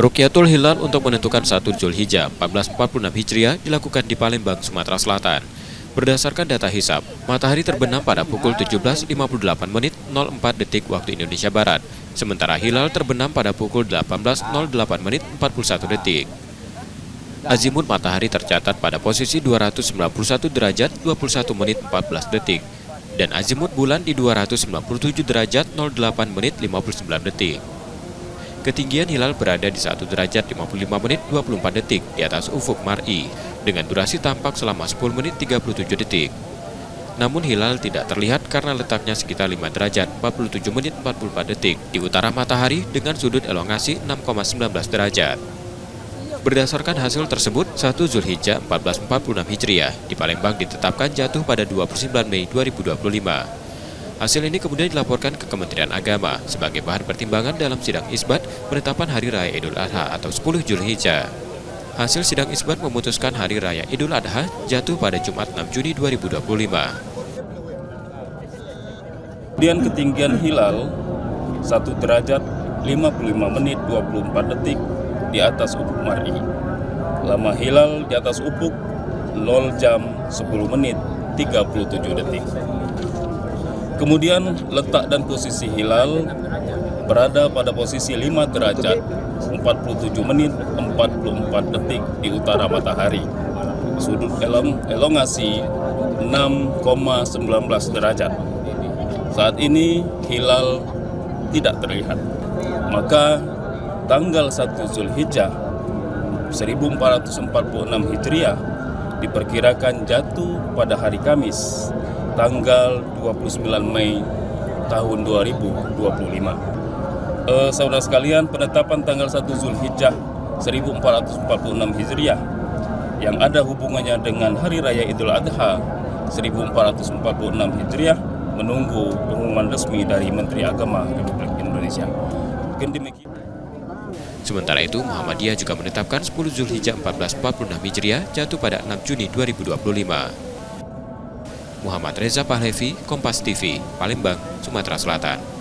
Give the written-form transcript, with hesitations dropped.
Rukyatul Hilal untuk menentukan 1 Zulhijjah 1446 Hijriah dilakukan di Palembang, Sumatera Selatan. Berdasarkan data hisab, matahari terbenam pada pukul 17.58 menit 04 detik waktu Indonesia Barat, sementara hilal terbenam pada pukul 18.08 menit 41 detik. Azimut matahari tercatat pada posisi 291 derajat 21 menit 14 detik, dan azimut bulan di 297 derajat 08 menit 59 detik. Ketinggian hilal berada di 1 derajat 55 menit 24 detik di atas ufuk mar'i, dengan durasi tampak selama 10 menit 37 detik. Namun hilal tidak terlihat karena letaknya sekitar 5 derajat 47 menit 44 detik di utara matahari dengan sudut elongasi 6,19 derajat. Berdasarkan hasil tersebut, 1 Zulhijjah 1446 Hijriah di Palembang ditetapkan jatuh pada 29 Mei 2025. Hasil ini kemudian dilaporkan ke Kementerian Agama sebagai bahan pertimbangan dalam sidang isbat penetapan Hari Raya Idul Adha atau 10 Zulhijjah. Hasil sidang isbat memutuskan Hari Raya Idul Adha jatuh pada Jumat 6 Juni 2025. Kemudian ketinggian hilal 1 derajat 55 menit 24 detik di atas ufuk mar'i. Lama hilal di atas ufuk 0 jam 10 menit 37 detik. Kemudian letak dan posisi hilal berada pada posisi 5 derajat 47 menit 44 detik di utara matahari. Sudut elongasi 6,19 derajat. Saat ini hilal tidak terlihat. Maka tanggal 1 Zulhijjah 1446 Hijriah diperkirakan jatuh pada hari Kamis tanggal 29 Mei tahun 2025. Saudara sekalian, penetapan tanggal 1 Zulhijjah 1446 Hijriah yang ada hubungannya dengan Hari Raya Idul Adha 1446 Hijriah menunggu pengumuman resmi dari Menteri Agama Republik Indonesia. Sementara itu, Muhammadiyah juga menetapkan 10 Zulhijjah 1446 Hijriah jatuh pada 6 Juni 2025. Muhammad Reza Pahlevi, Kompas TV, Palembang, Sumatera Selatan.